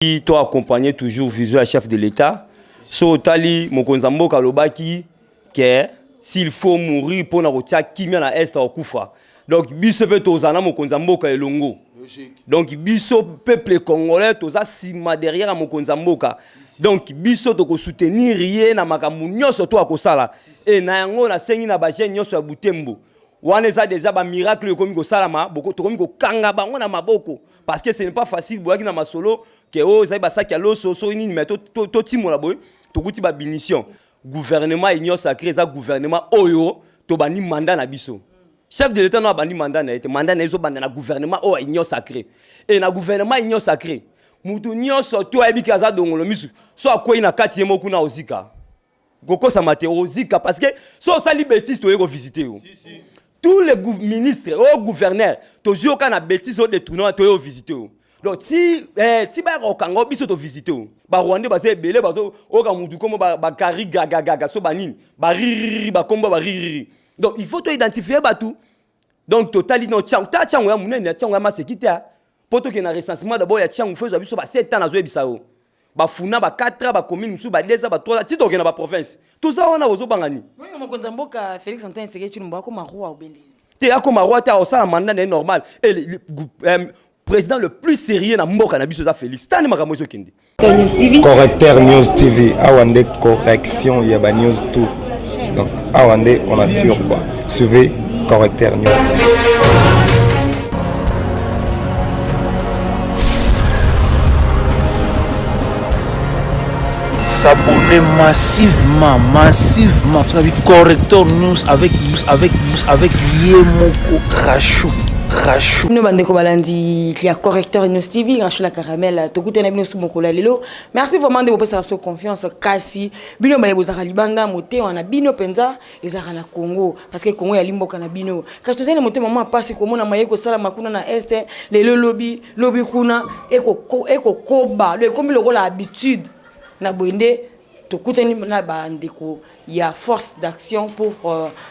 Qui t'a accompagné toujours visuel chef de l'État. So tali mokonzambo kalobaki que s'il faut mourir pour na rotia kimia na est au kufa. Donc biso pe tozana mokonzambo ka elongo. Donc biso peuple congolais toza sima derrière mokonzambo ka. Donc biso to ko soutenir rien na makambo nyonso to akosala. Et na yango na sengi na ba jeune nyonso ya Butembo. Wana eza déjà ba miracle komi ko salama boko to komi ko kanga bango na maboko parce que ce n'est pas facile boaki na masolo que o za ba saki alo so so ni mais to timo la boy to kuti ba binition gouvernement union sacré za gouvernement oyo to bani mandat na biso chef de l'état na bani mandat na été mandat na zo banda na gouvernement o union sacré et na gouvernement union sacré mutu nyonso to ebika za dongolo misu so akoyi na kati yemo kuna ozika goko sa mate ozika parce que so ça libétiste to yeko visiter o tous les ministres ou gouverneurs toujours quand na bêtise au détournant to visiter. Donc si ba ko kango biso to visiter ba Rwanda ba se belé ba to o ka mutu comme ba kari gaga so banini ba riri ba komba ba riri. Donc il faut to identifier ba tout. Donc totali no tchang ta tchang ya munene tchang ya masekita poto ke na recensement d'abord ya tchang fezo biso ba 7 ans na zo ebisao. Ba funa ba 4 ans ba commune musu ba 2 ans ba 3 ans ti to ke na ba province. Tout ça on a ozo bangani. Oui mokonzambo ka Félix Antoine Tshisekedi Tshilombo ko marwa obele. Te akoma roi ta ça mandat est normal et le président le plus sérieux na mboka na biso za Félix tani makambo zo kende. Correcteur News TV awande correction ya ba news tout. Donc awande on assure quoi. Suivez Correcteur News TV. S'abonner massivement sur la Correcteur News avec Yemoko Rachou. Nous bandeko balandi il y a Correcteur News TV Rachou la caramel to goûter na bino sumokola lelo. Merci vraiment de votre confiance kasi bino ba bozaka libanda moté wana bino penza ezaka na Congo parce que Congo ya limboka na bino. Kasi tozene moté maman passe ko mona mayeko sala makuna na este lelo lobby kuna eko koba le comme le la habitude na boende to kuteni na bandeko ya force d'action pour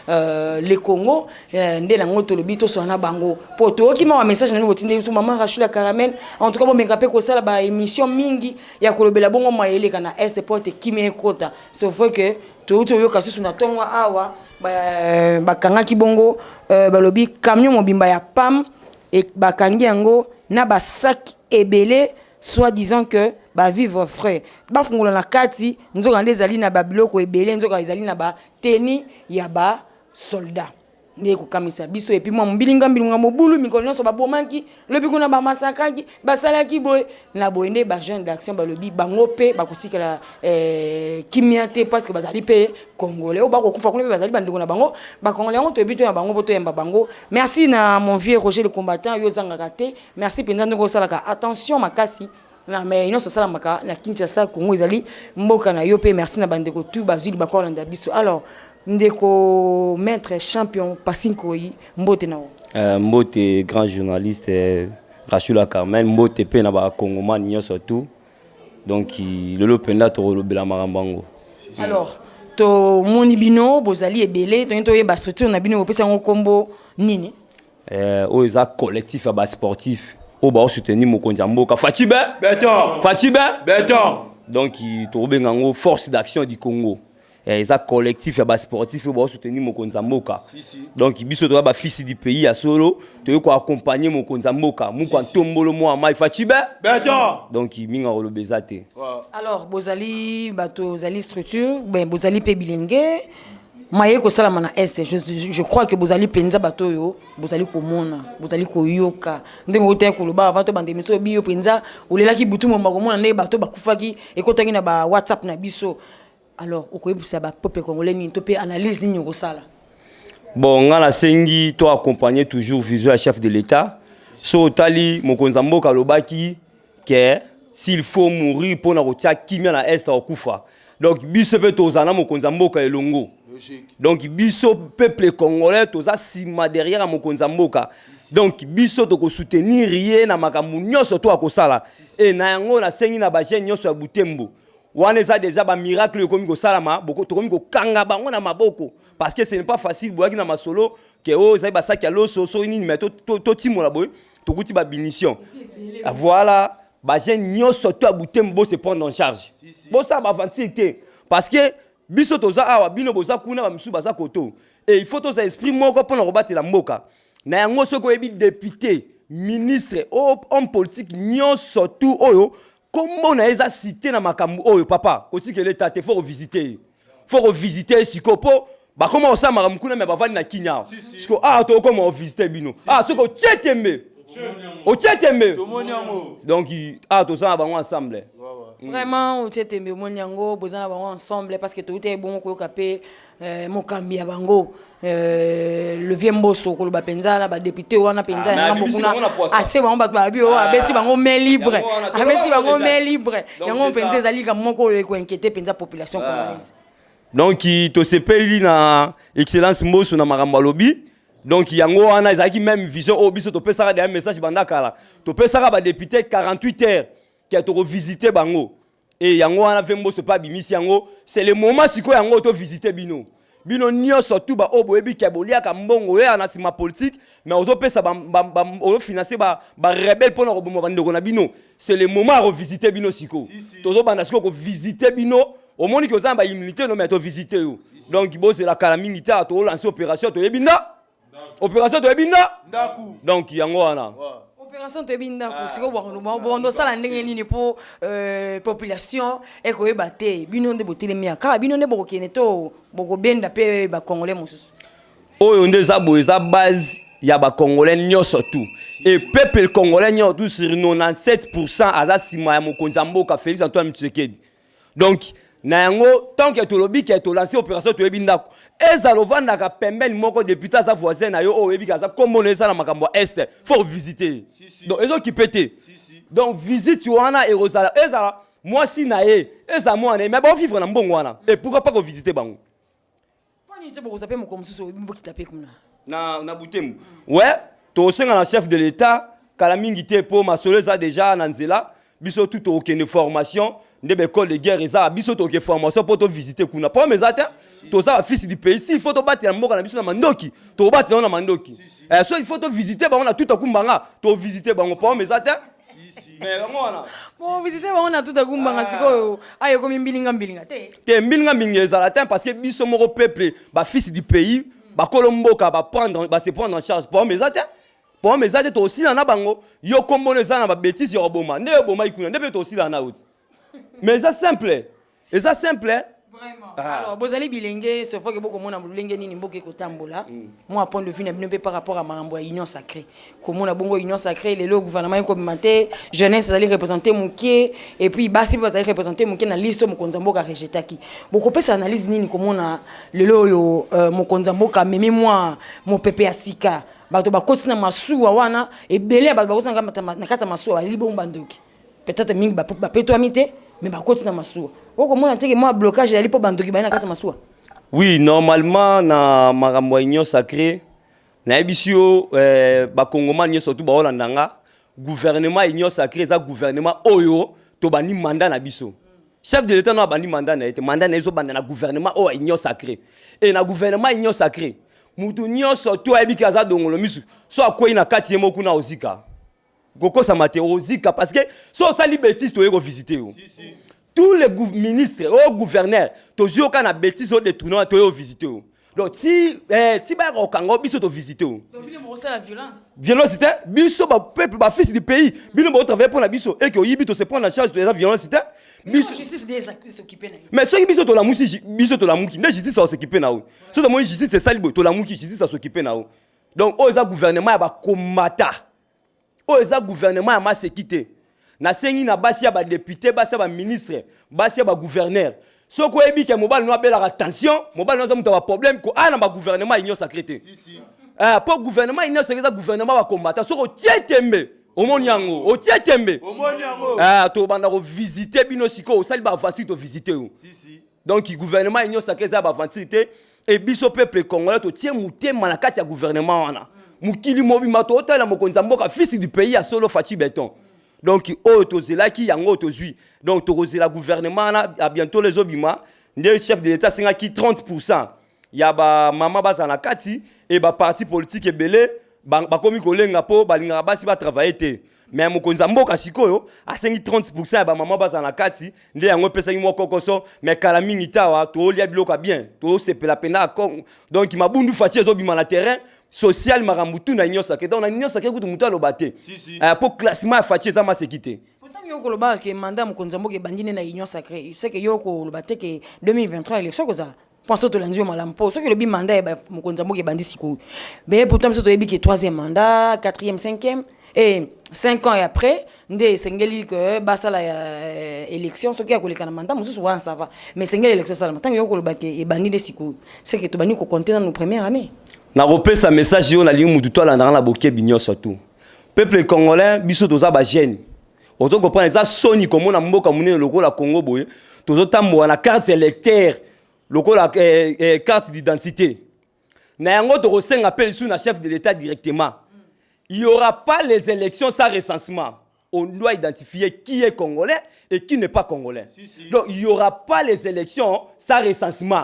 le Congo ndé na ngoto lobi to so na bango po to ki ma message na botinde so maman Rachou la caramel en tout cas bo mengape ko sala ba émission mingi ya kolobela bongo mayele kana est porte kimi ekota c'est vrai que to yo kasi na tongo awa ba kanga ki bongo balobi camion mobimba ya pam et ba kangi yango na ba sac ebele soit disant que ba vivre frais ba fungola na kati nzoka ndezali na ba biloko ebele nzoka ezali na ba teni ya ba soldat ndeko kamisa biso et puis moi mbilinga mobulu mikolo so ba bomaki lobi kuna ba masakaki ba salaki boy na boyende ba jeune d'action ba lobi bango pe ba kotikala kimiate parce que bazali pe congolais o ba ko kufa kuna bazali bandeko na bango ba congolais on to bito ya bango poto yamba bango. Merci na mon vieux Roger le combattant yo zanga raté. Merci pendant ndeko salaka attention makasi na mais non ça sala maka na Kinshasa Congo ezali mboka na yo pe. Merci na bandeko tu bazili ba ko landa biso. Alors ndeko maître champion Passinkoyi mbote nao mbote grand journaliste Rachou la caramel mbote pe na ba Congomani nyonso tout donc lelo penda to lobela marambango. Alors to moni bino bozali ebele to yeba structure na bino opesa ngo kombo nini o eza collectif ba sportif o ba soutenir mokonzambo ka Fatibe Beton donc to benga ngo force d'action du Congo. Ils ont collectif ya ba sportif pour soutenir mokonzamboka. Donc biso to ba fils du pays à solo to ko accompagner mokonzamboka mu kwa tombolo mo mai Fatibe Beton donc minga ro bezate. Alors bozali bato zali structure ben bozali pe bilenge maye ko sala mana est je crois que bozali penza bato yo bozali ko mona bozali ko yoka ndengo te ko loba bato bande miso biyo penza olela ki butu mo ko mona ne bato bakufaki e ko tangi na ba WhatsApp na biso. Alors, au Koyebisa, le peuple congolais, nous avons analyse ligne au sala. Bon, on a sengi, toi accompagné toujours visuel chef de l'État. So tali mokonzambo kalobaki que s'il faut mourir pour na rotia kimia na est au kufa. Donc biso pe tozana mokonzambo ka elongo. Donc biso peuple congolais toza sima derrière mokonzambo ka. Donc biso to ko soutenir rien na makambo nyonso to akosala. Et na yango na sengi na ba jeune nyonso ya Butembo. Wana eza déjà ba miracle komi ko salama boko to komi ko kanga bango na maboko parce que ce n'est pas facile boaki na masolo que o za ba saki alo so so ni mais to timo la boy to kuti ba binition. Voilà bajeune nyonso to abutembo bo se prendre en charge bo ça ba avancer parce que biso toza awa bino boza kuna ba misu baza koto et il faut toza esprit moko pona kobatela mboka na yango soko yebi député ministre homme politique nyonso tout oyo comment na eza cité na makambu oyo papa otiki l'état te faut revisiter sikopo ba comment ça makambu kuna me bavali na kinya siko to comment revisiter bino soko tietembe donc tout ça va ensemble. Vraiment, on tient Monyango, besoin d'avoir ensemble parce que tout est bon qu'on capé Mokambi Abango, le vieux Mbosso, que le Bapenza, le député ou on a Penza, assez bon, abesi bango main libre, abesi bango main libre. Yango Penza zali comme mon ko inquiéter Penza population congolaise. Donc to sepeli na excellence Mbosso na makambo lobby. Donc yango wana ezaki même vision au biso to pesa des message bandakala to pesa ba député 48 heures qui a to revisiter bango et yango wana vembo se pas bimisi yango c'est le moment siko yango to visiter bino nyo surtout ba oboyebi kabolia ka mbongo ya na sima politique mais auto pesa o financer ba rebelle pour na roboma bandeko na bino c'est le moment à revisiter bino siko tozo banda siko ko visiter bino au monde que za ba immunité no mais to visiter yo donc bo c'est la calamité à to lancer opération to yebina opération de Ebinda. Donc yango wana. Opération de Ebinda c'est ko bon ça la ndenge nini pour population et ko ebate bino nde botele miaka bino nde bokene to boko benda pe ba congolais mosusu. Oyo nde za boza base ya ba congolais nyonso tout et peuple congolais nyonso tout sur 97% aza sima ya mokonzi mboka Félix Antoine Tshisekedi. Donc na yango tant que tolobi que to lancer opération to ebinda ezalovanda ka pembeni moko député za voisin na yo o ebi kaza kombo neza na makambo est faut visiter donc ezo ki pété donc visite wana et rozala ezala moi si na ye eza moi na mais bon vivre na mbongo wana et pourquoi pas ko visiter bango pani te boko zape mo komsuso mboki tapé kuna na butembo ouais to senga na chef de l'état kala mingi te po masoleza déjà na nzela biso tout aucune formation ndebe école de guerre eza biso to ke formation pour to visiter kuna pas mes atta to ça fils du pays si il faut to battre na mboka na biso na mandoki to battre na mandoki so il faut to visiter ba on a tout akumbanga to visiter bango pas mes atta mais ngona bon visiter ba on a tout akumbanga siko ayo ko mbilinga te mbilinga mbinga ezala te parce que biso moko peuple ba fils du pays ba kolomboka ba prendre ba se prendre en charge pas mes atta pour mes atta to aussi na bango yo kombono za na ba bêtise yo boma ne boma ikuna ne pe to aussi là na outi. Mais c'est simple. Et ça simple. Vraiment. Alors, bozali bilenge, ce fois que beaucoup mona bilenge ni mboke ko tambola. Moi point de vue na bino par rapport à mambo ya union sacrée. Comme on a bongo union sacrée, le gouvernement communautaire, jeunesse allait représenter Mouké et puis basi allait représenter Mouké na liste Mokonzamboka rejetaki. Beaucoup pesa analyse nini comme on a le yo Mokonzamboka meme moi mon pepe asika. Bato ba kotina masuwa wana et belé ba kotina na kata masuwa libon bandoki. Peut-être mingi ba peto amité mais ba kotina masuwa. Oko mona teke moi blocage ya lipo bandoki ba na kata masuwa. Oui, normalement na makambo union sacrée na ebisio ba kongomani nyonso tout ba holandanga gouvernement union sacrée za gouvernement oyo to bani mandat na biso. Chef de l'état na bani mandat na été mandat na ezo banda na gouvernement o union sacrée. Et na gouvernement union sacrée mutu nyonso to ebika za dongolo misu so akoyi na kati yemo kuna ozika. Goko sa matérosika parce que so sa bêtise to yego visiter tous les ministres ou gouverneurs to yoka na bêtise au détournant to yo visiter donc si ba ko kango biso to visiter donc bino mo la violence c'était biso ba peuple ba fils du pays bino mo travailler pour la biso et que yibi to se prendre en charge de la violence c'était biso justice de s'occuper na mais so biso to la musi biso to la muki ne justice à s'occuper na o so de mo justice c'est salibo to la muki justice à s'occuper na o donc o za gouvernement ba komata o eza gouvernement ya masekité na sengi na basi ya ba député basi ya ba ministre basi ya ba gouverneur soko ebi ke mobile no abela attention mobile no za muta ba problème ko ana ba gouvernement union sacrée pour gouvernement union sacrée gouvernement ba combattre soko tietembe omoni yango o tietembe omoni yango to banda ko visiter bino siko sali ba aventure to visiter donc gouvernement union sacrée za ba aventure et biso peuple congolais to tie mutema na kati ya gouvernement wana mukili mobima to otala mokonzi mboka fils du pays à solo Fachi Béton donc o to zelaki yango to zui donc to kozela gouvernement na à bientôt les obima le chef de l'état singa ki 30% ya ba mama baza na kati et ba parti politique ebele ba komi kolenga po ba linga basi ba travailler te mais mokonzi mboka sikoyo asengi 30% ya ba mama baza na kati nde yango pesa ngi moko koso mais kala mingi tawa to lia biloko bien to sepela pena Congo donc mabundu fachi zo bima na terrain social marambutu na nyosa ke donc na nyosa ke kutu mutu alobate pour classement fachi za masekité pourtant yoko loba ke mandat mokonzi mboka bandine na union sacrée c'est que yoko lobate ke 2023 élection kozala pense to landio malampo ce que le bi mandat ba mokonzi mboka bandi siko mais pourtant ça to yebi ke 3e mandat 4e 5e et 5 ans après, ndé sengeli que basa la élection ce qui a koleka na mandat mususu wa ça va mais sengeli élection ça tant yo kolobake e bandi de siko c'est que to bani ko compter dans nos premières années na repesa message yo na limu mutu to la na boké binyo surtout peuple congolais biso toza ba jeune auto comprendre ça soni comme na mboka munene lokola Congo boye tozo tambo na carte électeur lokola carte d'identité na yango to kosenga appel sous na chef de l'état directement. Il n'y aura pas les élections sans recensement. On doit identifier qui est congolais et qui n'est pas congolais. Donc, il n'y aura pas les élections sans recensement.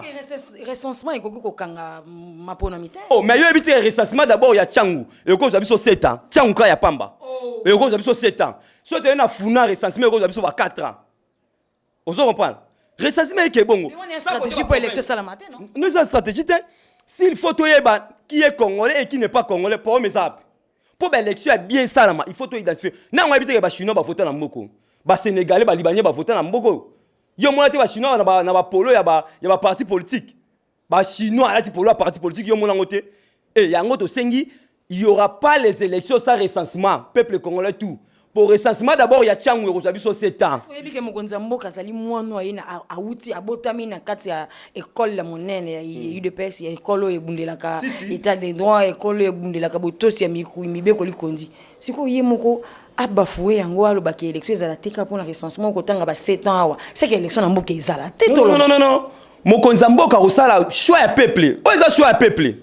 Recensement, il faut que ma ponamité. Oh, mais il y a un recensement d'abord, il y a Tchangou. Et il y a 7 ans. Tchangou, il y a Pamba. Et il y a 7 ans. Si tu as un founa recensement, il y a 4 ans. Vous comprenez? Recensement est bon. Mais on a une stratégie pour l'élection ça la matin, non? Nous avons une stratégie. S'il faut qui est congolais et qui n'est pas congolais, pour mes apps. Pour l'élection est bien ça, il faut tout identifier. Non, on va dire que les Chinois vont voter dans Mboko. Les Sénégalais, les Libanais vont voter dans Mboko. Il y a des Chinois dans le polo, il y a des partis politiques. Les Chinois, il y a des partis politiques, il y a des côté. Et il y a un autre sengi, il n'y aura pas les élections sans recensement. Peuple congolais tout. Pour recensement, d'abord, il y a Tchangou, il y a 7 ans. Est-ce que vous savez que Mokonzi Mboka sali mwana ina auti abotami na kati ya école la monene ya UDPS ya école ebundelaka état de droit école ebundelaka botosi ya mibeko likondi. Siko ye moko abafoué yango alobaki élection ezala teka pour na recensement ko tanga ba 7 ans awa. C'est que élection na mboka ezala. Non. Mokonzi Mboka osala choix ya peuple. O eza choix ya peuple.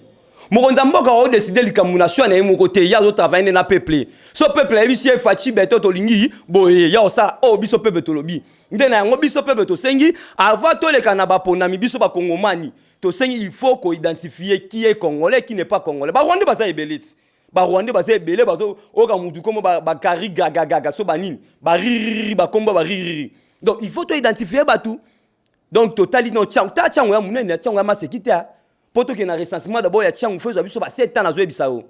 Mokonzi Mboka o décider likamuna choix na yemo côté ya zo travailler na peuple. So peuple ya biso fachi beto to lingi boye ya osala o biso peuple to lobi. Ndena yango biso peuple to sengi avant to leka na ba ponami biso ba kongomani. To sengi il faut ko identifier qui est congolais qui n'est pas congolais. Ba Rwanda ba za ebelite. Ba Rwanda ba za ebele ba to o ka mutu komo ba kari gaga so banini. Ba riri ba komba ba riri. Donc il faut to identifier ba tout. Donc totalement no tchang ta tchang ya munene tchang ya masekita. Poto ke na recensement d'abord ya tchang fezo biso ba 7 ans na zo ebisao.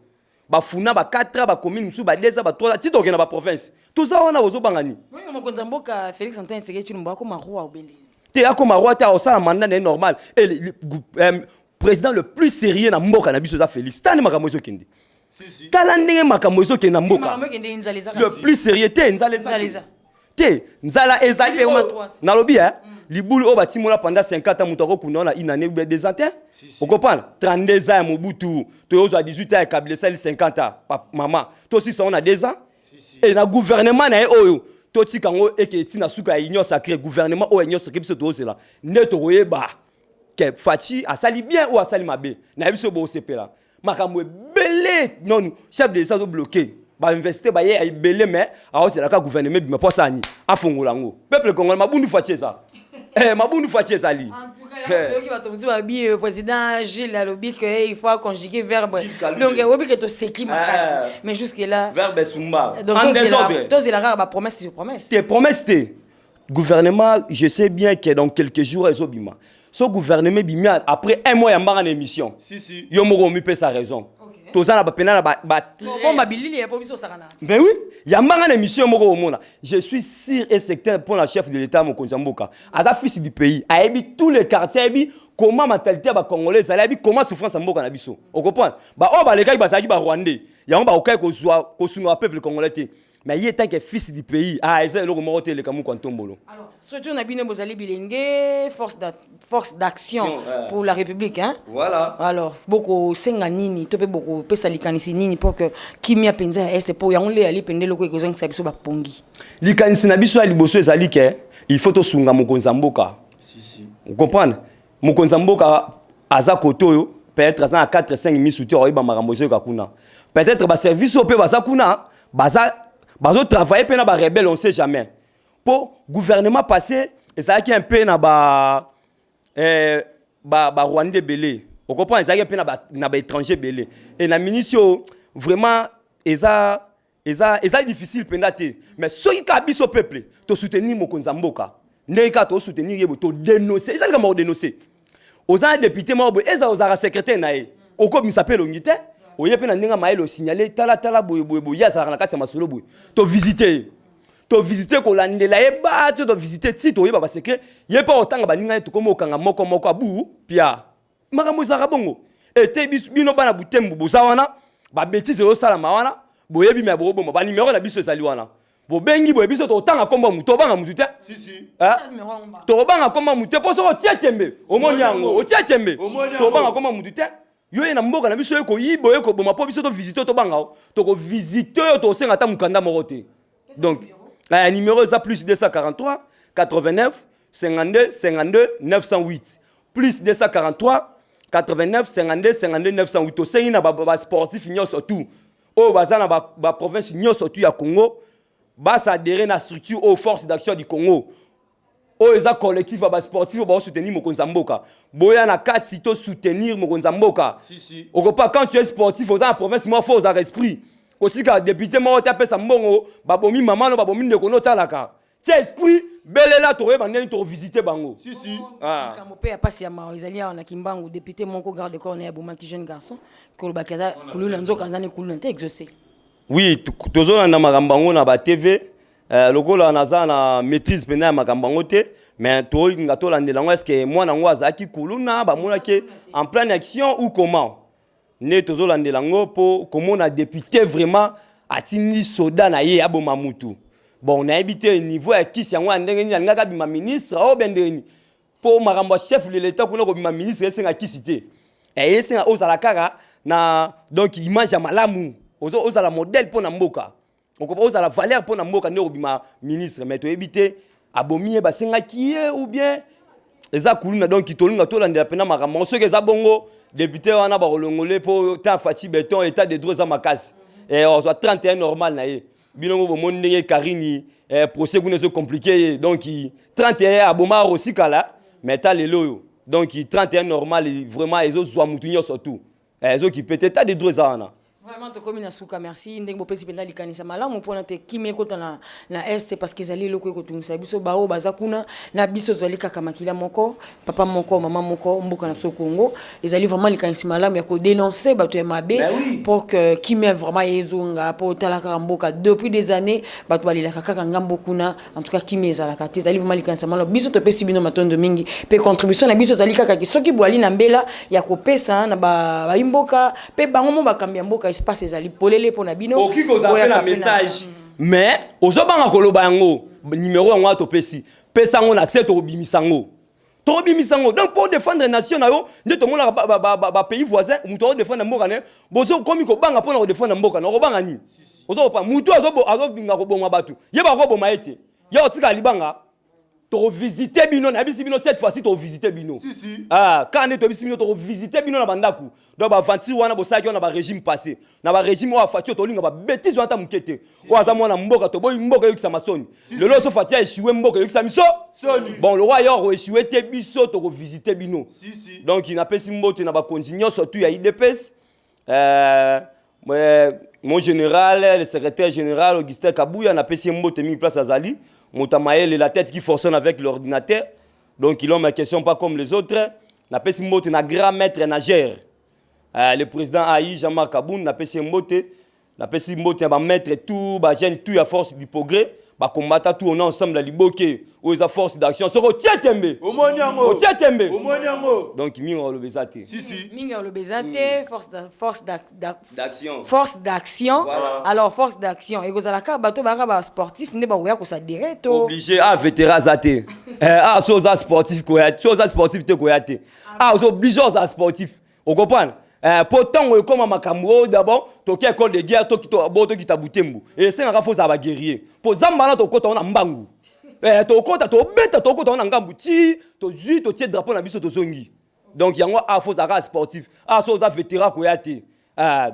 Ba funa ba 4 ans ba commune musu ba 2 ans ba 3 ans ti to ke na ba province. Tout ça on a bozo bangani. Oui Mokonzi Mboka Félix Antoine Tshisekedi Tshilombo ko marwa obele. Te akoma roi ta osala mandat normal et le président le plus sérieux na mboka na biso za Félix. Tani makambo zo kende. Si. Tala ndenge makambo zo kende na mboka. Le plus sérieux te nzaleza. Te nzala ezali na lobi libulu o batimola pendant 50 ans mutako kuna na une année ou 2 ans. Vous comprenez 32 ans Mobutu, to 18 ans Kabila 50 ans maman. To aussi ça on a 2 ans. Et na gouvernement na oyo to tikango eke tina suka union sacrée gouvernement o union sacrée biso to zela. Neto royeba ke Fachi asali bien ou asali mabe. Na biso bo sepela. Makamwe belé non chef de ça do bloqué. Ba investir ba ye belé mais a c'est la gouvernement bima posani afongolango. Peuple congolais mabundu Fachi ça. Mabundu Fachi ezali. En tout cas, qui va tomber babi président Gilles Alobi que il faut conjuguer verbe. Donc obi que to seki makasi. Mais jusque là verbe sumba. Donc toi il a ba promesse sur promesse. Tes promesses te gouvernement, je sais bien que dans quelques jours ils obima. Ce gouvernement bimia après 1 mois ya mbanga en émission. Si. Yo moko mi pe sa raison. Tozana ba pena ba bon babilili ya pobiso sakana. Mais oui, il y a mbanga en émission moko au monde. Je suis sûr et certain pour la chef de l'état Mokonzi Mboka. Ada fils du pays, a ebi tous les quartiers ebi comment mentalité ba congolais, a ebi comment souffrance Mboka na biso. On comprend? Ba o ba leka ba saki ba rwandais. Ya on ba okai ko sunga peuple congolais te. Mais il est tant que fils du pays, il le remonte le Kamou Kantombolo. Alors, surtout on a bien Bozali Bilingue, force d'action pour la République, hein. Voilà. Alors, beaucoup senga nini, tope beaucoup pesa likanisi nini pour que kimia penza est pour yangle ali pende loko ekozang sabiso ba pongi. Likanisi na biso ali boso ezali ke il faut to sunga Mokonzi Mboka. Si. Vous comprenez? Mokonzi Mboka aza kotoyo peut-être à 4-5 000 soutiens oyiba makambo zo kakuna. Peut-être ba service au pe baza kuna, bazo travailler pe na ba rebelle on sait jamais. Pour gouvernement passé et ça qui un peu na ba Rwandais belé. On comprend ça qui un peu na ba étranger belé. Et la ministre vraiment eza eza difficile pendate mais soki ka biso peuple to soutenir mokonzi mboka ndeka to soutenir yebo to dénoncer eza kama dénoncer oza député mo boy eza oza secrétaire nae oko misapelo ngite oye pe na ndinga maelo signaler tala boy ya za na kati ya masolo boy to visiter ko landela e ba to visiter ti to yeba ba secret ye pa otanga baninga to komo kanga moko abu pia makambo za bongo ete bino bana butembu bozawana ba bêtise o sala mawana boyebi me bobo ba numéro na biso ezali wana bo bengi boye biso to tanga komba muto banga mutu te si to banga komba mutu po so tie tembe omoni yango o tie tembe to banga komba mutu te yo na mboka na biso eko yibo eko boma po biso to visiter to banga to ko visiter to senga ta mukanda morote donc numéro ça plus 243 89 52 52 908 plus 243 89 52 52 908 to sengi na ba sportif nyos tout au bazana ba province nyos tout ya Congo ba s'adhérer na structure aux forces d'action du Congo au eza collectif ba sportif ba soutenir mokonzi mboka boya na 4 sito soutenir mokonzi mboka si okopa quand tu es sportif aux la province moi force à esprit kotika député mo taper sa mbongo ba bomi maman no ba bomi ndeko no talaka c'est esprit belela to reba ndeni to visiter bango si kamo pe apasi ya ma ezali na kimbangu député moko garde corps na boma ki jeune garçon ko lo bakaza kulula nzoka nzani kulula te exaucer oui tozo na makambango na ba TV lokola naza na maîtrise pena ya makambango te mais to ngato landela ngo est-ce que moi na ngo azaki kuluna ba mona ke en pleine action ou comment ne tozo landela ngo po comment na député vraiment atini soda na ye aboma mutu bon on a habité niveau ya kisi yango ndenge ni ngaka bima ministre o bendeni po makambo chef de l'état kuna ko bima ministre esenga kisi te esenga ozala kaka na donc image ya malamu ozala modèle pour na mboka ozala valeur pour na mboka ne ko bima ministre mais to habité abomi ba senga kié ou bien eza kuluna donc kitolunga to landela pena makambo soki eza bongo député wana ba kolongole po ta fati béton état de droit za makasi et on soit 31 normal na ye bilongo bo mondenge karini procès kuna so compliqué donc 31 aboma aussi kala mais ta lelo donc 31 normal vraiment ezo zwa mutunyo surtout ezo qui peut-être ta de droit za wana vraiment to komi na suka merci ndenge bo pesi penda likanisa malamu pona te kimi ko na est parce que ezali loko ko tungisa biso bao baza kuna na biso zali kaka makila moko papa moko mama moko mboka na so Congo ezali vraiment likanisa malamu ya ko dénoncer bato ya mabe pour que kimi vraiment ezonga po talaka mboka depuis des années bato balila kaka ngambo kuna en tout cas kimi ezala kati ezali vraiment likanisa malamu biso to pesi bino matondo mingi pe contribution na biso zali kaka ki soki bwali na mbela ya ko pesa na ba imboka pe bango mo bakambia mboka espace ezali polele pona bino okiko za pena message mais ozobanga koloba yango numéro yango to pesi pesa ngo na set obimisango donc pour défendre nation na yo nde to mona ba pays voisin muto défendre mboka ne bozo komi ko banga pona ko défendre mboka na ko banga ni ozo pa muto azo binga ko bomwa batu yeba ko boma ete ya otika libanga to visiter bino na bisi bino cette fois-ci to visiter bino quand ne to bisi bino to visiter bino na bandaku donc ba vanti wana bo saki on ba régime passé na ba régime wa fati to linga ba bêtise wana mukete o azamo na mboka to boy mboka yokisa masoni le lo so fati échoué mboka yokisa miso bon le roi yo échoué te biso to visiter bino donc il n'a pas si mbote na ba continuer surtout ya IDPS mon général le secrétaire général Augustin Kabouya na pesi mbote mi place azali Moutamaël la tête qui fonctionne avec l'ordinateur. Donc, ils ont ma question pas comme les autres. N'a pas si mot na grand maître nageur. Le président Aïe, Jean-Marc Aboun, n'a pas si mot na maître tout, ba gêne tout à force du progrès. Ba combattre tout on est ensemble la liboké aux forces d'action. So retient tembe. Omoniango. Retient tembe. Omoniango. Donc, mingo le bezate. Mingo le bezate, force d'action. Force d'action. Voilà. Alors force d'action. Et gozalaka bato ba sportif ne ba oya ko s'adhérer to. Obligé à vétéran zate. Soza sportif ko ya, soza sportif te ko ya te. So obligé aux sportif. On comprend? Pourtant on comme makambo d'abord to ki école de guerre to ki to boto ki tabutembu et c'est un rafo za ba guerrier po zambala to kota na mbangu to kota to beta to kota na ngambu ti to zui to tie drapeau na biso to zongi donc yango afo za sportif so za vétéran ko yate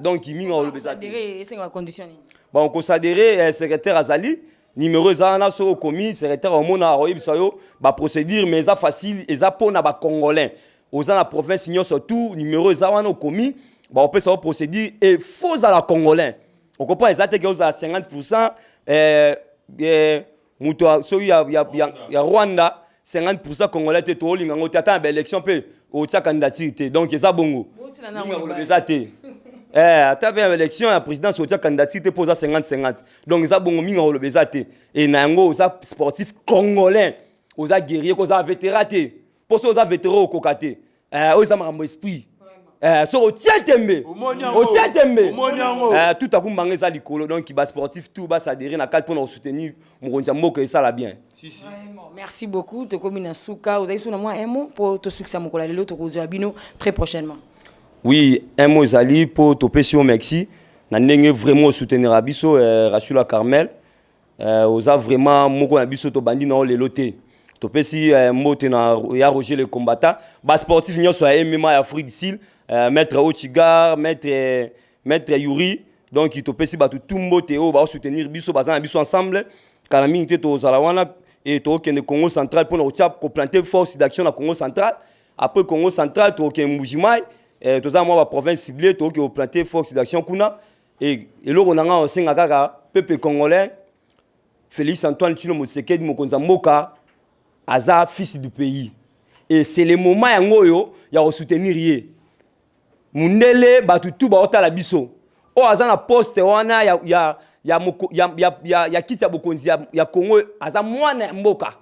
donc il minga le bezate adhérer c'est une condition bon ko s'adhérer secrétaire azali numéro zana so commis secrétaire au mona royebisa yo ba procédure mais ça facile et ça pour na ba congolais aux la province surtout numéro zawana commis ba on peut ça procédure et faux à la congolais On comprend les attaques à 50%. Il y a Rwanda, 50% Congolais qui ont une élection au candidature. Donc, c'est ça bon. Attends, l'élection, la présidence au candidature pose à 50-50. Donc, ça bon, et nango, ça sportif congolais, aux guerriers, aux vétérans, pour ceux qui ont vétérans au cocaté, aux amarres esprit. So au Tiatembe, tout à coup mangé ça l'icolo donc qui va sportif tout va s'adhérer na cadre pour soutenir mon konzambo que ça la bien. Merci beaucoup te komina suka vous avez sous moi un mot pour te succès mon kolala to kozo abino très prochainement. Oui, un mot zali pour topé sur Merci na ndenge vraiment soutenir abiso Rachula Carmel oza vraiment moko na biso to bandi na le loté. Topé si moté na ya Roger le combattant ba sportif nyoso ya MMA Afrique du Sud. Maître Ochigar, maître Yuri, donc il te peut si tout le monde va soutenir biso ensemble. Quand la minute au Zalawana et au Congo central pour nous planter force d'action dans Congo central. Après Congo central, tu as Mujimai, tu as la province ciblée, tu as planter force d'action kuna et là on a un Sengaka peuple congolais Félix Antoine Tshilo Mosekedi Mokonza Mboka Aza fils du pays et c'est le moment yango ya soutenir yé. Mundele batutu ba ota la biso o azana poste wana ya kiti ya bokonzi ya Congo aza mwana mboka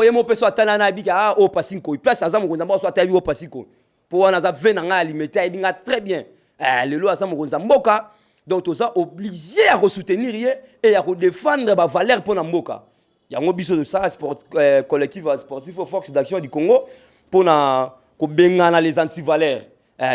yemo peso atana na bika o pasinko place aza mokonza mboka so atabi o pasinko po wana aza vena nga alimenter binga très bien lelo aza mokonza mboka donc toza obligé à soutenir et à défendre ba valeur pour na mboka yango biso de ça sport collectif sportif force d'action du Congo pour na ko bengana les anti-valeurs.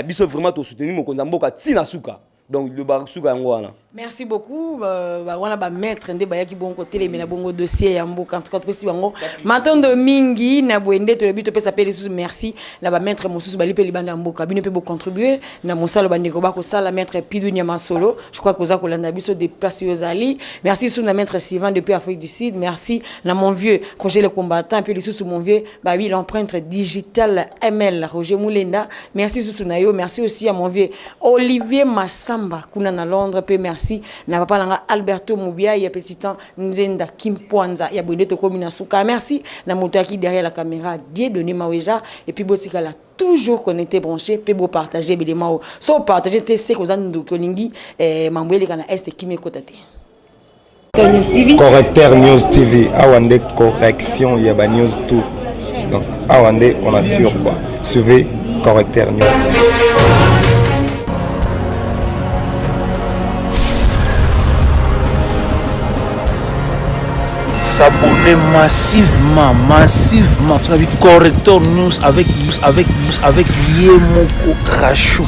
Biso vraiment to soutenir mon konzamboka tina suka donc le barsuka ngwana. Merci beaucoup wana ba maître ndé bayaki bon côté les mena bongo dossier ya mboka en tout cas pesi bango matondo mingi na bwende to bito pesa pele sous merci na ba maître mosusu bali pe libanda mboka bino pe bo contribuer na mosalo bandeko ba ko sala maître Pidou Nyama Solo je crois que oza ko landa biso des places yozali merci sous na maître Sylvain depuis Afrique du Sud merci na mon vieux Roger le combattant puis sous mon vieux babi l'empreinte digitale ML Roger Moulenda merci sous na yo merci aussi à mon vieux Olivier Massamba kuna na Londres pe merci na papa langa Alberto Mubia ya petit temps Nzenda Kimpwanza ya bwende to komina suka merci na moto qui derrière la caméra Dieudonné Maweja et puis botika la toujours connecté branché pe bo partager évidemment so partager c'est que vous ando kolingi mambwele kana est kimi kotate Correcteur News TV awande correction ya ba news tout donc awande on assure quoi suivez Correcteur News TV. S'abonner massivement. Tu as vu Correcteur News avec Yemoko Rachou.